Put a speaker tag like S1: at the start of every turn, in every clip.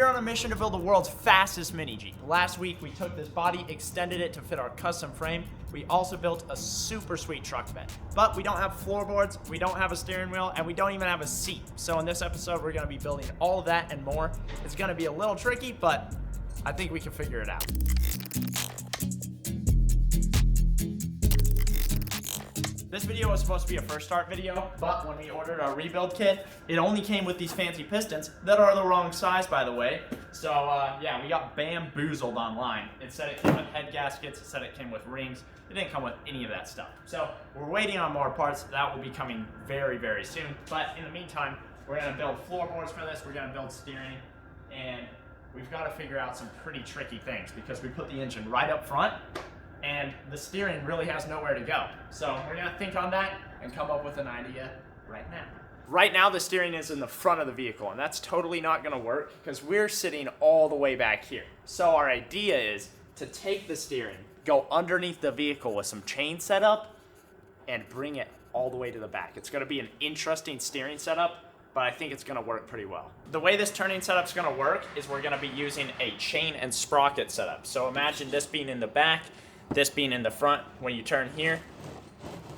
S1: We're on a mission to build the world's fastest mini Jeep. Last week, we took this body, extended it to fit our custom frame. We also built a super sweet truck bed. But we don't have floorboards, we don't have a steering wheel, and we don't even have a seat. So in this episode, we're gonna be building all of that and more. It's gonna be a little tricky, but I think we can figure it out. This video was supposed to be a first start video, but when we ordered our rebuild kit, it only came with these fancy pistons that are the wrong size, by the way. So yeah, we got bamboozled online. It said it came with head gaskets, it said it came with rings. It didn't come with any of that stuff. So we're waiting on more parts. That will be coming very, very soon. But in the meantime, we're gonna build floorboards for this, we're gonna build steering, and we've gotta figure out some pretty tricky things because we put the engine right up front, and the steering really has nowhere to go. So we're gonna think on that and come up with an idea right now. Right now the steering is in the front of the vehicle, and that's totally not gonna work because we're sitting all the way back here. So our idea is to take the steering, go underneath the vehicle with some chain setup, and bring it all the way to the back. It's gonna be an interesting steering setup, but I think it's gonna work pretty well. The way this turning setup's gonna work is we're gonna be using a chain and sprocket setup. So imagine this being in the back, this being in the front. When you turn here,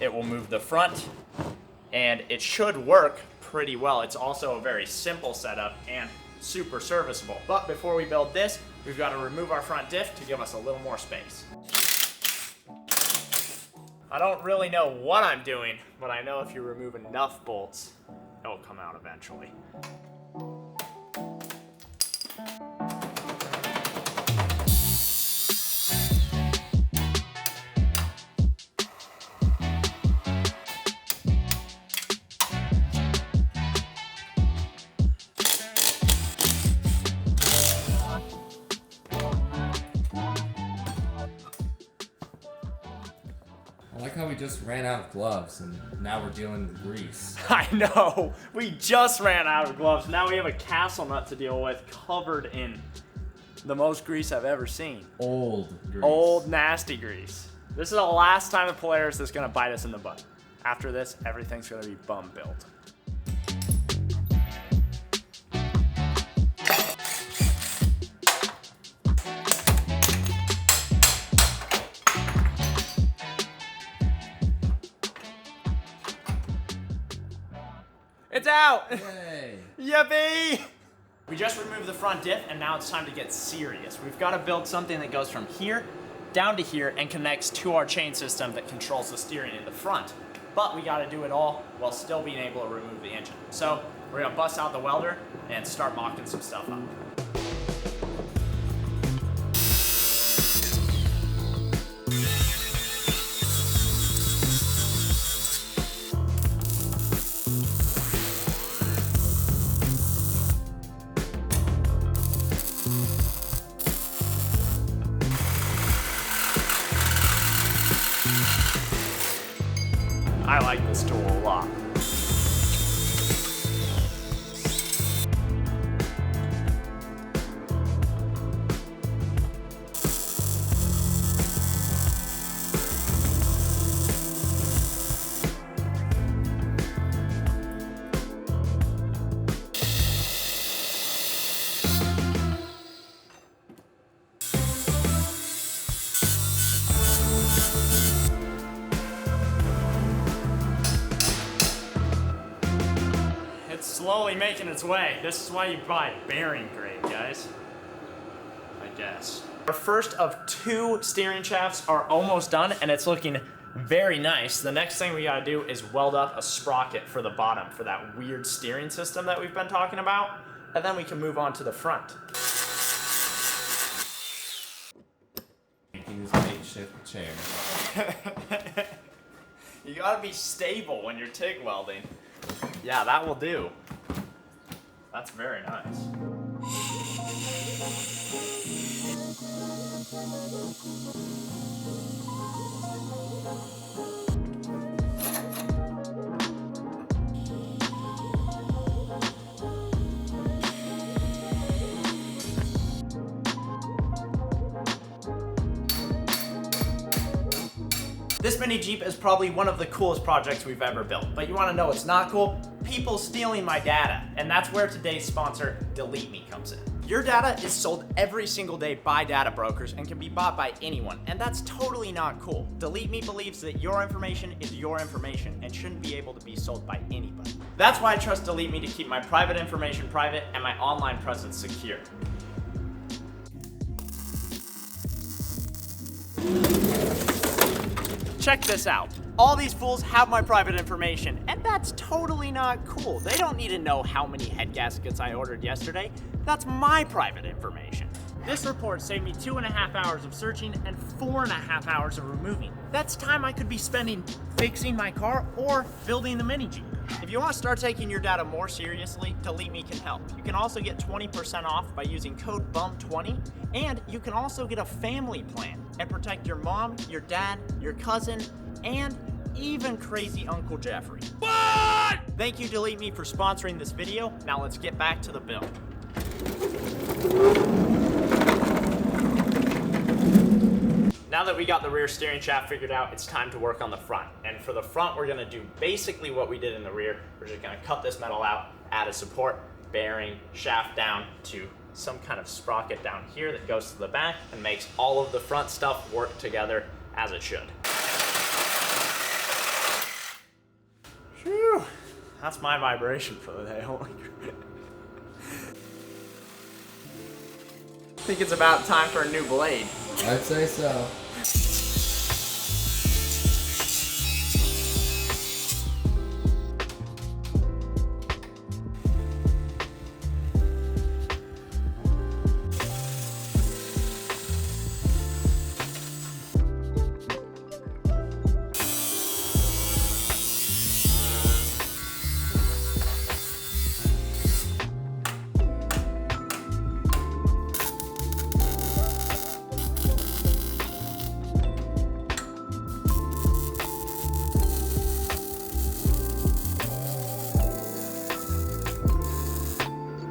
S1: it will move the front, and it should work pretty well. It's also a very simple setup and super serviceable. But before we build this, we've got to remove our front diff to give us a little more space. I don't really know what I'm doing, but I know if you remove enough bolts, it'll come out eventually.
S2: I like how we just ran out of gloves and now we're dealing with grease.
S1: I know, we just ran out of gloves. Now we have a castle nut to deal with covered in the most grease I've ever seen.
S2: Old grease.
S1: Old nasty grease. This is the last time the Polaris is gonna bite us in the butt. After this, everything's gonna be bum built. It's out!
S2: Yay!
S1: Yippee! We just removed the front diff, and now it's time to get serious. We've got to build something that goes from here down to here and connects to our chain system that controls the steering in the front. But we got to do it all while still being able to remove the engine. So we're gonna bust out the welder and start mocking some stuff up. I like this tool a lot. Slowly making its way. This is why you buy bearing grade, guys. I guess. Our first of 2 steering shafts are almost done, and it's looking very nice. The next thing we gotta do is weld up a sprocket for the bottom for that weird steering system that we've been talking about, and then we can move on to the front.
S2: Making this makeshift chair.
S1: You gotta be stable when you're TIG welding. Yeah, that will do. That's very nice. This mini Jeep is probably one of the coolest projects we've ever built, but you wanna know what's not cool? People stealing my data, and that's where today's sponsor, Delete Me, comes in. Your data is sold every single day by data brokers and can be bought by anyone, and that's totally not cool. Delete Me believes that your information is your information and shouldn't be able to be sold by anybody. That's why I trust Delete Me to keep my private information private and my online presence secure. Check this out. All these fools have my private information, and that's totally not cool. They don't need to know how many head gaskets I ordered yesterday. That's my private information. This report saved me 2.5 hours of searching and 4.5 hours of removing. That's time I could be spending fixing my car or building the mini Jeep. If you want to start taking your data more seriously, Delete Me can help. You can also get 20% off by using code BUM20, and you can also get a family plan and protect your mom, your dad, your cousin, and even crazy Uncle Jeffrey. What? Thank you, Delete Me, for sponsoring this video. Now let's get back to the build. Now that we got the rear steering shaft figured out, it's time to work on the front. And for the front, we're gonna do basically what we did in the rear. We're just gonna cut this metal out, add a support, bearing, shaft down to some kind of sprocket down here that goes to the back and makes all of the front stuff work together as it should. Phew, that's my vibration for the day, holy crap. I think it's about time for a new blade.
S2: I'd say so.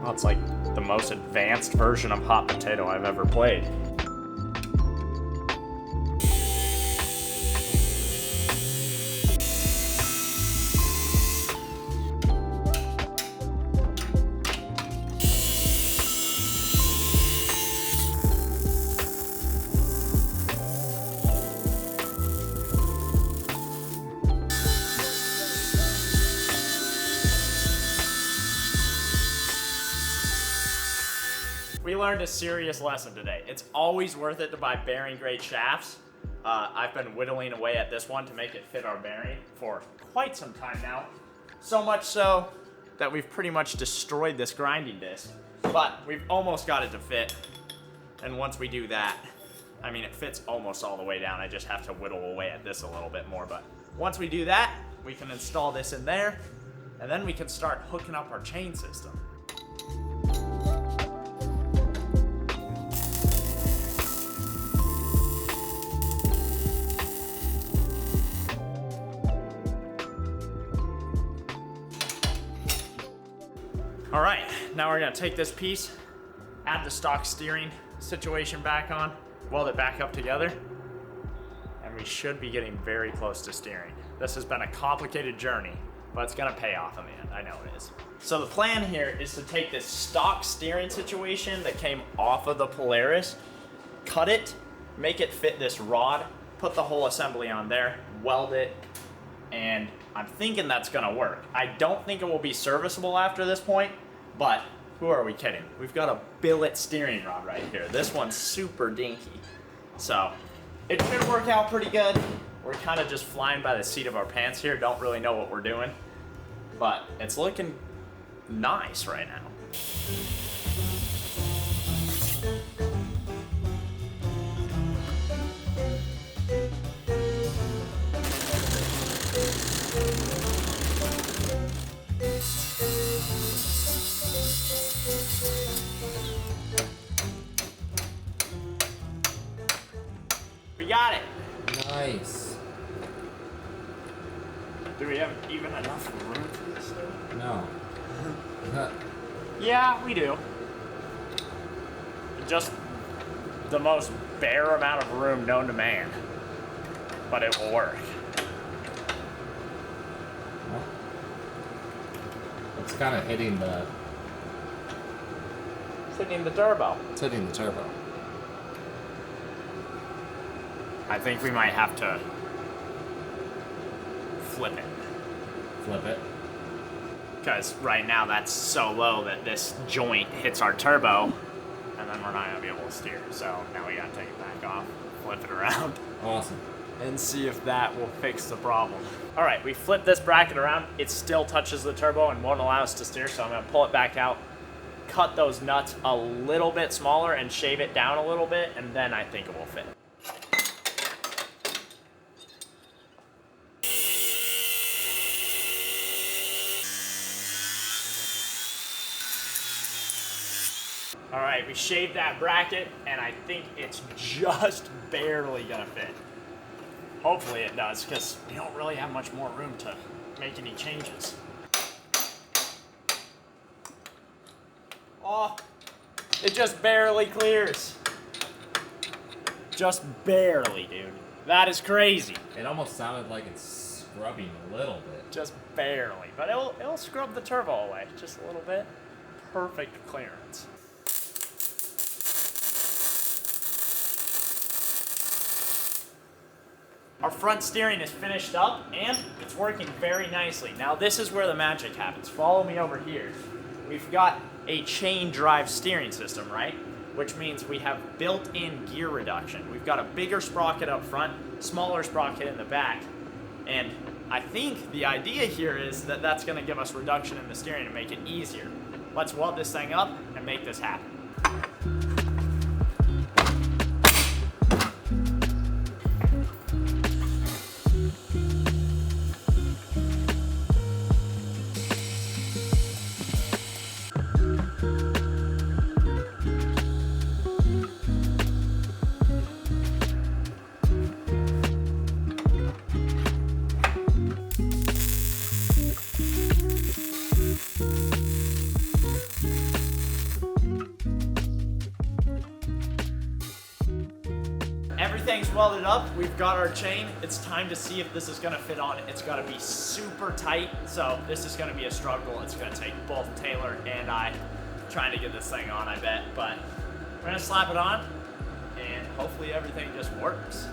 S1: Well, it's like the most advanced version of hot potato I've ever played. We learned a serious lesson today. It's always worth it to buy bearing grade shafts. I've been whittling away at this one to make it fit our bearing for quite some time now. So much so that we've pretty much destroyed this grinding disc, but we've almost got it to fit. And once we do that, I mean, it fits almost all the way down. I just have to whittle away at this a little bit more, but once we do that, we can install this in there, and then we can start hooking up our chain system. All right, now we're gonna take this piece, add the stock steering situation back on, weld it back up together, and we should be getting very close to steering. This has been a complicated journey, but it's gonna pay off in the end, I know it is. So the plan here is to take this stock steering situation that came off of the Polaris, cut it, make it fit this rod, put the whole assembly on there, weld it, and I'm thinking that's gonna work. I don't think it will be serviceable after this point, but who are we kidding? We've got a billet steering rod right here. This one's super dinky. So it should work out pretty good. We're kind of just flying by the seat of our pants here. Don't really know what we're doing, but it's looking nice right now. We got it.
S2: Nice.
S1: Do we have even enough room for this thing?
S2: No.
S1: Yeah, we do. Just the most bare amount of room known to man. But it will work.
S2: It's kind of hitting the...
S1: hitting the turbo.
S2: It's hitting the turbo.
S1: I think we might have to flip it.
S2: Flip it.
S1: Because right now that's so low that this joint hits our turbo, and then we're not gonna be able to steer. So now we gotta take it back off, flip it around.
S2: Awesome.
S1: And see if that will fix the problem. All right, we flipped this bracket around. It still touches the turbo and won't allow us to steer, so I'm gonna pull it back out, cut those nuts a little bit smaller and shave it down a little bit, and then I think it will fit. All right, we shaved that bracket, and I think it's just barely gonna fit. Hopefully it does, because we don't really have much more room to make any changes. Oh, it just barely clears. Just barely, dude. That is crazy.
S2: It almost sounded like it's scrubbing a little bit.
S1: Just barely, but it'll scrub the turbo away just a little bit. Perfect clearance. Our front steering is finished up and it's working very nicely. Now this is where the magic happens. Follow me over here. We've got a chain drive steering system, right? Which means we have built-in gear reduction. We've got a bigger sprocket up front, smaller sprocket in the back. And I think the idea here is that that's gonna give us reduction in the steering and make it easier. Let's weld this thing up and make this happen. Everything's welded up, we've got our chain. It's time to see if this is gonna fit on. It's gotta be super tight, so this is gonna be a struggle. It's gonna take both Taylor and I trying to get this thing on, I bet. But we're gonna slap it on, and hopefully everything just works.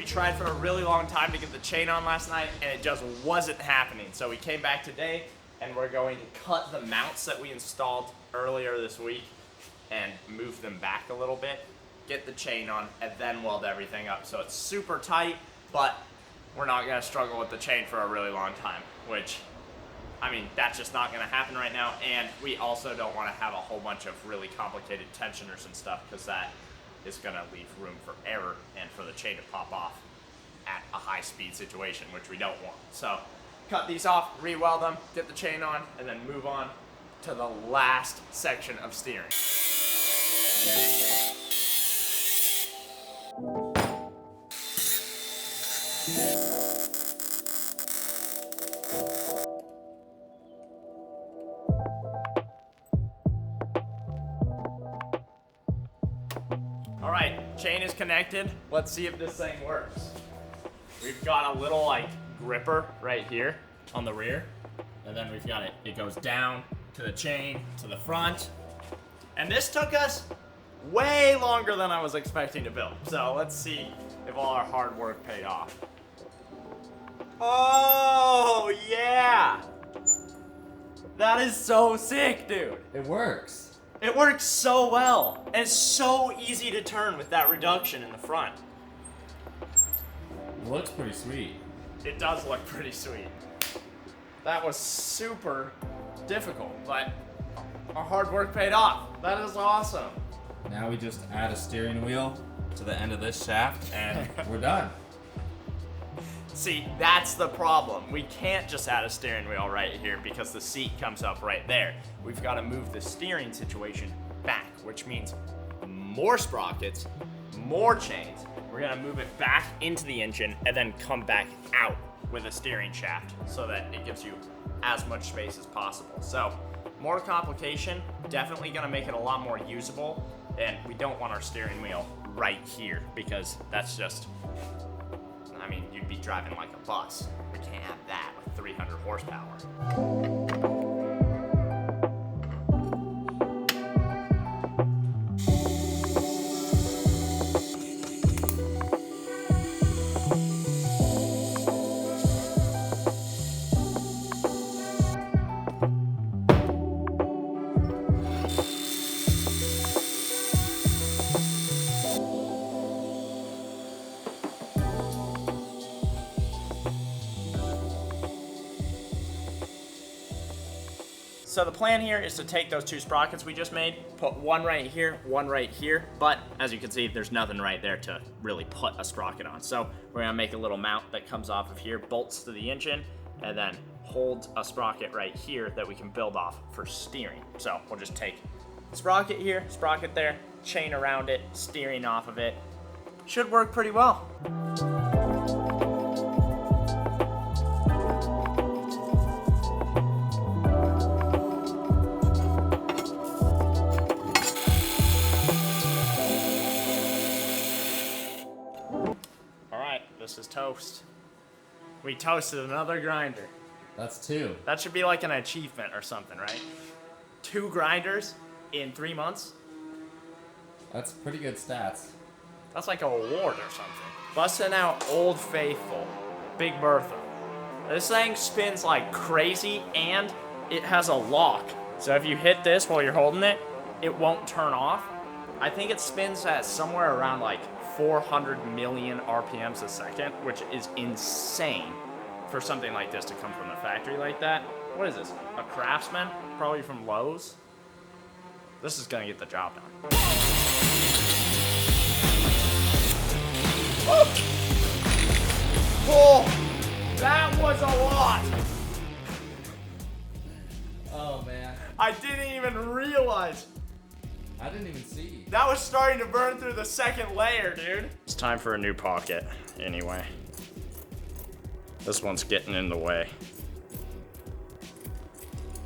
S1: Tried for a really long time to get the chain on last night, and it just wasn't happening. So we came back today and we're going to cut the mounts that we installed earlier this week and move them back a little bit, get the chain on, and then weld everything up. So it's super tight, but we're not gonna struggle with the chain for a really long time, which, I mean, that's just not gonna happen right now. And we also don't wanna have a whole bunch of really complicated tensioners and stuff, because that is gonna leave room for error and for the chain to pop off at a high speed situation, which we don't want. So cut these off, re-weld them, get the chain on, and then move on to the last section of steering. All right, chain is connected. Let's see if this thing works. We've got a little like gripper right here on the rear, and then we've got it goes down to the chain, to the front. And this took us way longer than I was expecting to build. So let's see if all our hard work paid off. Oh, yeah. That is so sick, dude.
S2: It works.
S1: It works so well, and it's so easy to turn with that reduction in the front.
S2: It looks pretty sweet.
S1: It does look pretty sweet. That was super difficult, but our hard work paid off. That is awesome.
S2: Now we just add a steering wheel to the end of this shaft and we're done.
S1: See, that's the problem. We can't just add a steering wheel right here because the seat comes up right there. We've got to move the steering situation back, which means more sprockets, more chains. We're gonna move it back into the engine and then come back out with a steering shaft so that it gives you as much space as possible. So more complication, definitely gonna make it a lot more usable, and we don't want our steering wheel right here because that's just, I mean, you you'd be driving like a bus. We can't have that with 300 horsepower. So the plan here is to take those two sprockets we just made, put one right here, but as you can see, there's nothing right there to really put a sprocket on. So we're gonna make a little mount that comes off of here, bolts to the engine, and then holds a sprocket right here that we can build off for steering. So we'll just take sprocket here, sprocket there, chain around it, steering off of it. Should work pretty well. This is toast. We toasted another grinder.
S2: That's 2.
S1: That should be like an achievement or something, right? 2 grinders in 3 months?
S2: That's pretty good stats.
S1: That's like an award or something. Busting out Old Faithful, Big Bertha. This thing spins like crazy and it has a lock. So if you hit this while you're holding it, it won't turn off. I think it spins at somewhere around like 400 million RPMs a second, which is insane for something like this to come from the factory like that. What is this? A Craftsman? Probably from Lowe's? This is gonna get the job done. Oh, that was a lot.
S2: Oh man.
S1: I didn't even realize.
S2: I didn't even see.
S1: That was starting to burn through the second layer, dude. It's time for a new pocket, anyway. This one's getting in the way.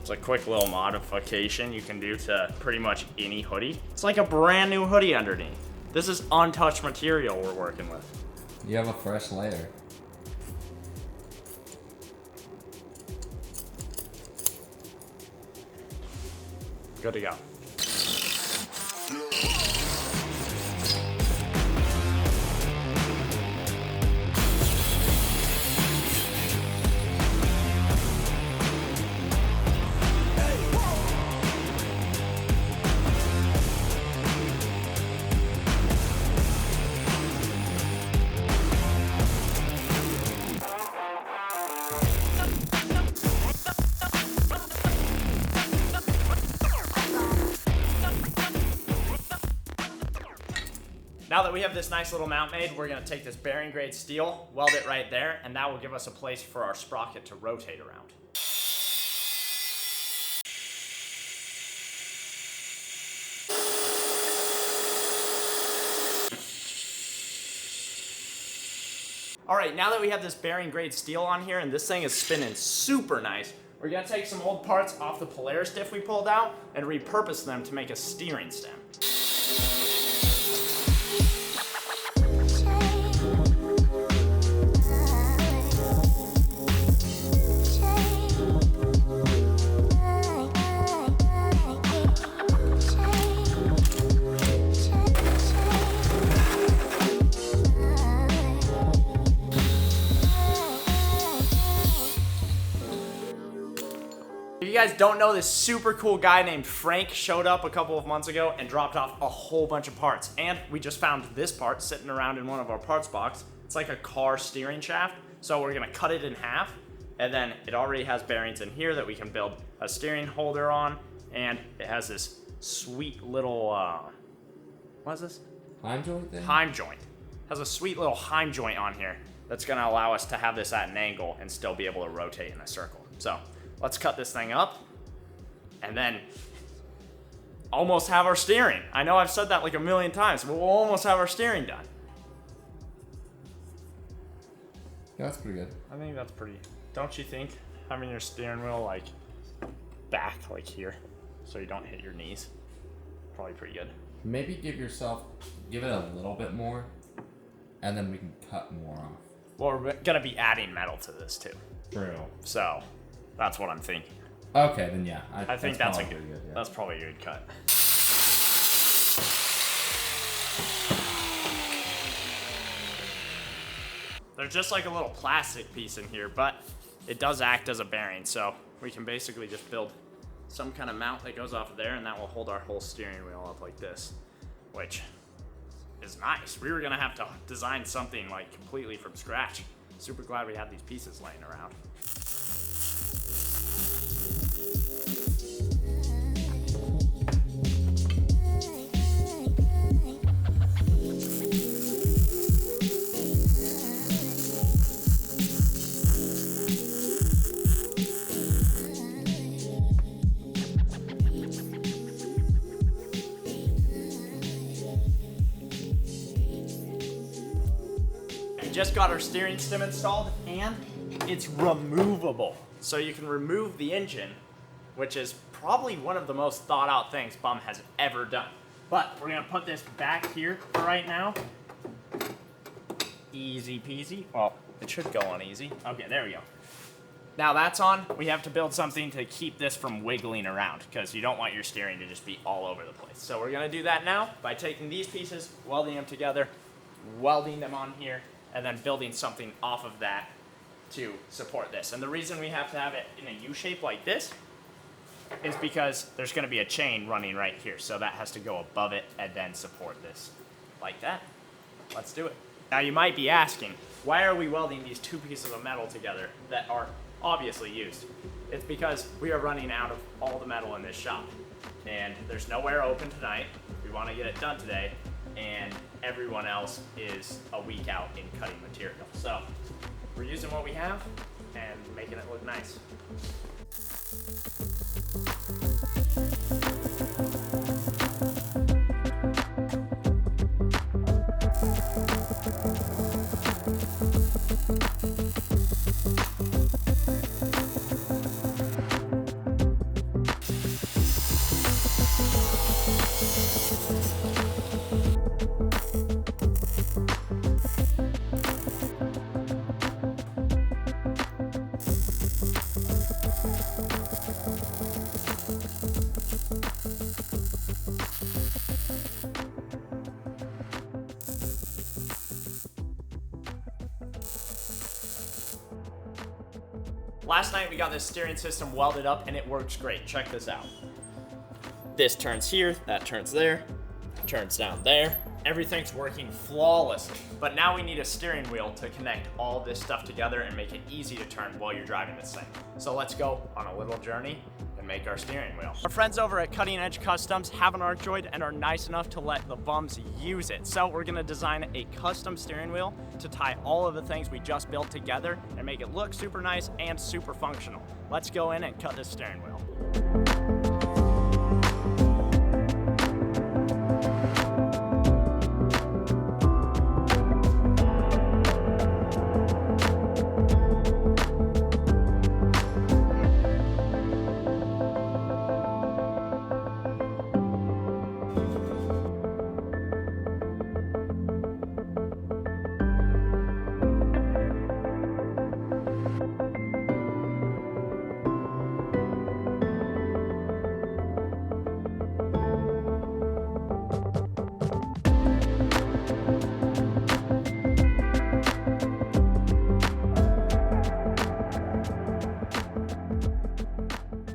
S1: It's a quick little modification you can do to pretty much any hoodie. It's like a brand new hoodie underneath. This is untouched material we're working with.
S2: You have a fresh layer.
S1: Good to go. Now that we have this nice little mount made, we're gonna take this bearing grade steel, weld it right there, and that will give us a place for our sprocket to rotate around. All right, now that we have this bearing grade steel on here and this thing is spinning super nice, we're gonna take some old parts off the Polaris diff we pulled out and repurpose them to make a steering stem. If you guys don't know, this super cool guy named Frank showed up a couple of months ago and dropped off a whole bunch of parts. And we just found this part sitting around in one of our parts box. It's like a car steering shaft. So we're gonna cut it in half. And then it already has bearings in here that we can build a steering holder on. And it has this sweet little, what is this?
S2: Heim joint thing?
S1: Heim joint. Has a sweet little Heim joint on here that's gonna allow us to have this at an angle and still be able to rotate in a circle. So let's cut this thing up and then almost have our steering. I know I've said that like a million times, but we'll almost have our steering done.
S2: Yeah, that's pretty good.
S1: I think that's pretty, don't you think? Having your steering wheel like back like here so you don't hit your knees. Probably pretty good.
S2: Maybe give it a little bit more and then we can cut more off.
S1: Well, we're gonna be adding metal to this too.
S2: True.
S1: So that's what I'm thinking.
S2: Okay, then yeah.
S1: I think that's
S2: probably good. Yeah.
S1: That's probably a good cut. There's just like a little plastic piece in here, but it does act as a bearing, so we can basically just build some kind of mount that goes off of there, and that will hold our whole steering wheel up like this, which is nice. We were gonna have to design something like completely from scratch. Super glad we have these pieces laying around. Just got our steering stem installed, and it's removable. So you can remove the engine, which is probably one of the most thought out things BUM has ever done. But we're gonna put this back here for right now. Easy peasy. Well, it should go on easy. Okay, there we go. Now that's on, we have to build something to keep this from wiggling around, because you don't want your steering to just be all over the place. So we're gonna do that now by taking these pieces, welding them together, welding them on here, and then building something off of that to support this. And the reason we have to have it in a U shape like this is because there's gonna be a chain running right here. So that has to go above it and then support this like that. Let's do it. Now you might be asking, why are we welding these two pieces of metal together that are obviously used? It's because we are running out of all the metal in this shop. And there's nowhere open tonight. We wanna get it done today. And everyone else is a week out in cutting material. So we're using what we have and making it look nice. Last night we got this steering system welded up and it works great. Check this out. This turns here, that turns there, turns down there. Everything's working flawlessly. But now we need a steering wheel to connect all this stuff together and make it easy to turn while you're driving this thing. So let's go on a little journey and make our steering wheel. Our friends over at Cutting Edge Customs have an Arcdroid and are nice enough to let the bums use it. So we're gonna design a custom steering wheel to tie all of the things we just built together and make it look super nice and super functional. Let's go in and cut this steering wheel.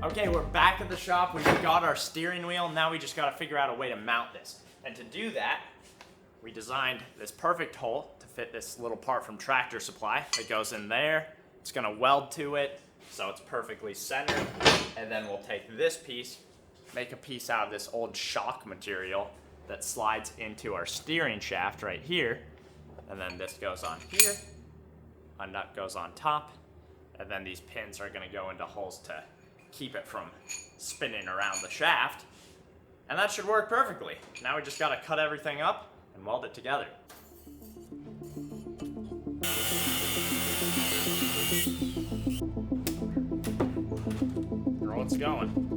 S1: Okay, we're back at the shop. We've got our steering wheel. Now we just got to figure out a way to mount this. And to do that, we designed this perfect hole to fit this little part from Tractor Supply. It goes in there. It's going to weld to it, so it's perfectly centered. And then we'll take this piece, make a piece out of this old shock material that slides into our steering shaft right here. And then this goes on here. A nut goes on top. And then these pins are going to go into holes to keep it from spinning around the shaft. And that should work perfectly. Now we just gotta cut everything up and weld it together. Here it's going.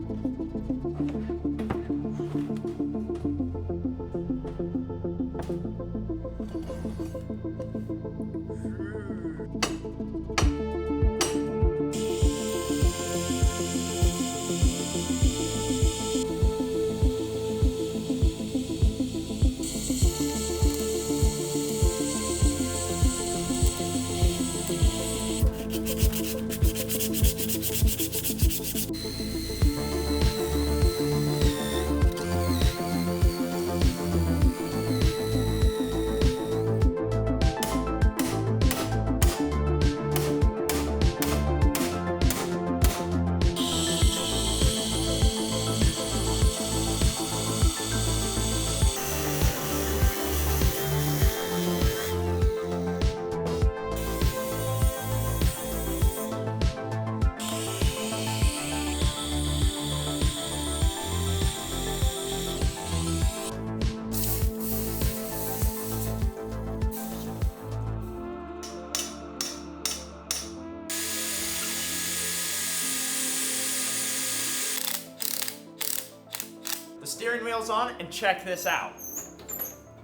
S1: steering wheel's on, and check this out.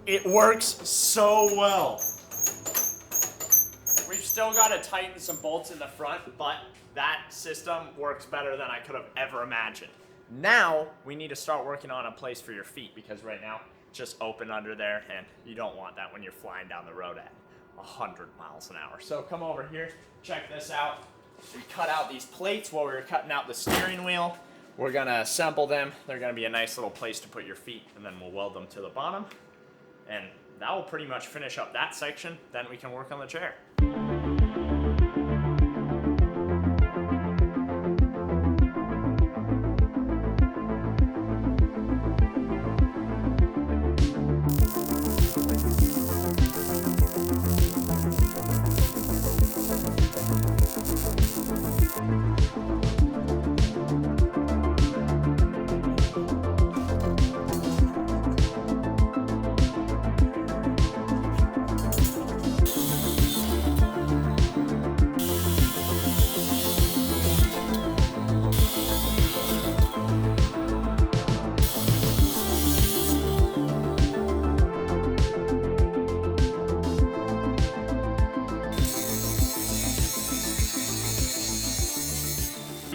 S1: It works so well. We've still got to tighten some bolts in the front, but that system works better than I could have ever imagined. Now, we need to start working on a place for your feet, because right now, it's just open under there, and you don't want that when you're flying down the road at 100 miles an hour. So come over here, check this out. We cut out these plates while we were cutting out the steering wheel. We're gonna assemble them. They're gonna be a nice little place to put your feet, and then we'll weld them to the bottom. And that will pretty much finish up that section. Then we can work on the chair.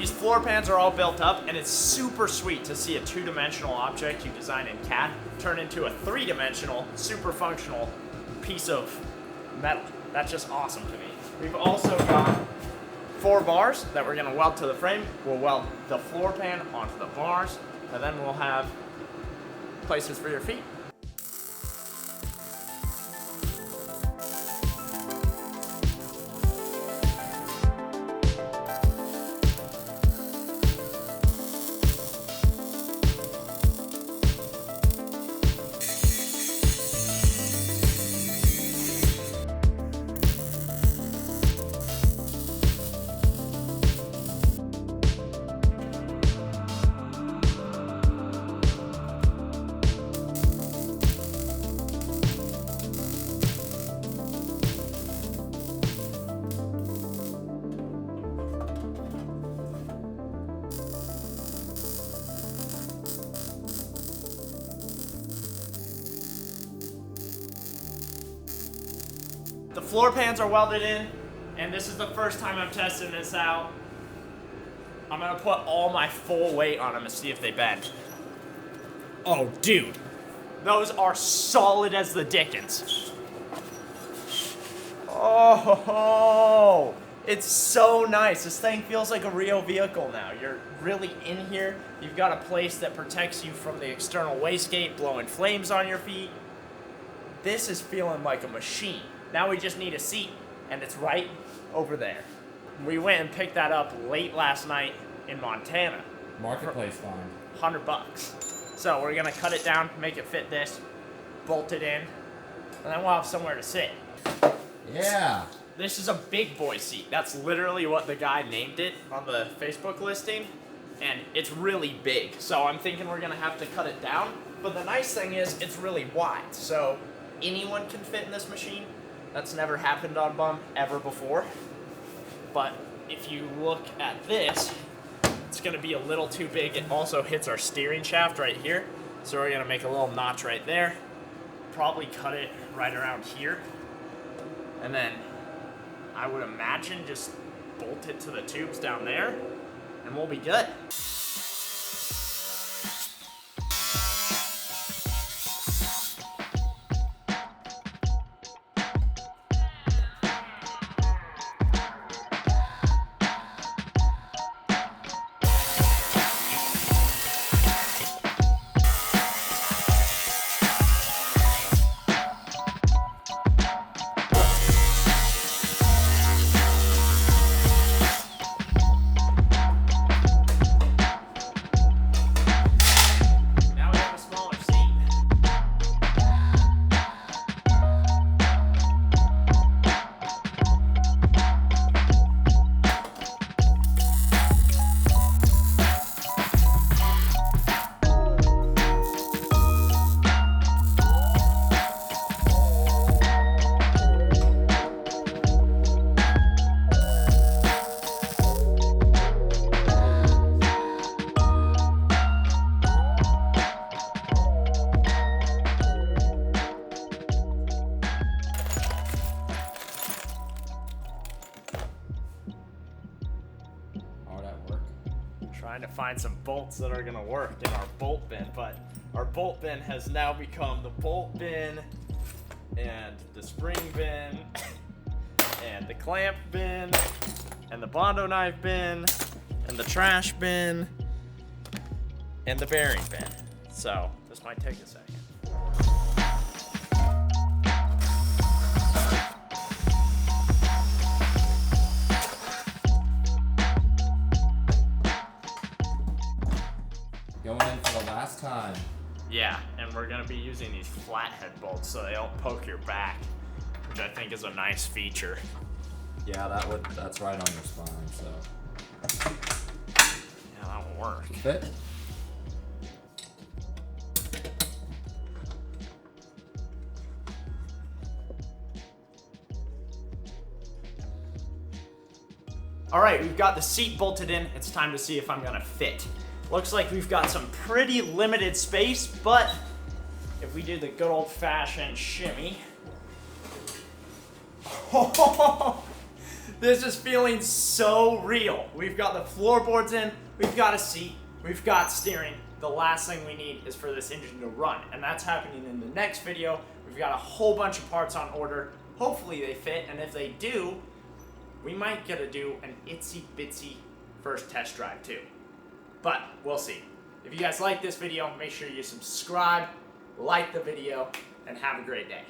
S1: Floor pans are all built up, and it's super sweet to see a two-dimensional object you design in CAD turn into a three-dimensional, super functional piece of metal. That's just awesome to me. We've also got 4 bars that we're gonna weld to the frame. We'll weld the floor pan onto the bars, and then we'll have places for your feet. The floor pans are welded in, and this is the first time I'm testing this out. I'm gonna put all my full weight on them and see if they bend. Oh, dude. Those are solid as the dickens. Oh, it's so nice. This thing feels like a real vehicle now. You're really in here. You've got a place that protects you from the external wastegate blowing flames on your feet. This is feeling like a machine. Now we just need a seat, and it's right over there. We went and picked that up late last night in Montana.
S2: Marketplace find.
S1: $100. So we're gonna cut it down, make it fit this, bolt it in, and then we'll have somewhere to sit.
S2: Yeah.
S1: This is a big boy seat. That's literally what the guy named it on the Facebook listing, and it's really big. So I'm thinking we're gonna have to cut it down, but the nice thing is it's really wide, so anyone can fit in this machine. That's never happened on BUM ever before. But if you look at this, it's gonna be a little too big. It also hits our steering shaft right here. So we're gonna make a little notch right there. Probably cut it right around here. And then I would imagine just bolt it to the tubes down there, and we'll be good. trying to find some bolts that are gonna work in our bolt bin, but our bolt bin has now become the bolt bin and the spring bin and the clamp bin and the Bondo knife bin and the trash bin and the bearing bin. So this might take a second.
S2: Going in for the last time.
S1: Yeah, and we're gonna be using these flathead bolts so they don't poke your back, which I think is a nice feature.
S2: Yeah, that's right on your spine, so.
S1: Yeah, that will work.
S2: Fit?
S1: All right, we've got the seat bolted in. It's time to see if I'm gonna fit. Looks like we've got some pretty limited space, but if we do the good old-fashioned shimmy, this is feeling so real. We've got the floorboards in, we've got a seat, we've got steering. The last thing we need is for this engine to run, and that's happening in the next video. We've got a whole bunch of parts on order. Hopefully they fit, and if they do, we might get to do an itsy-bitsy first test drive too. But we'll see. If you guys like this video, make sure you subscribe, like the video, and have a great day.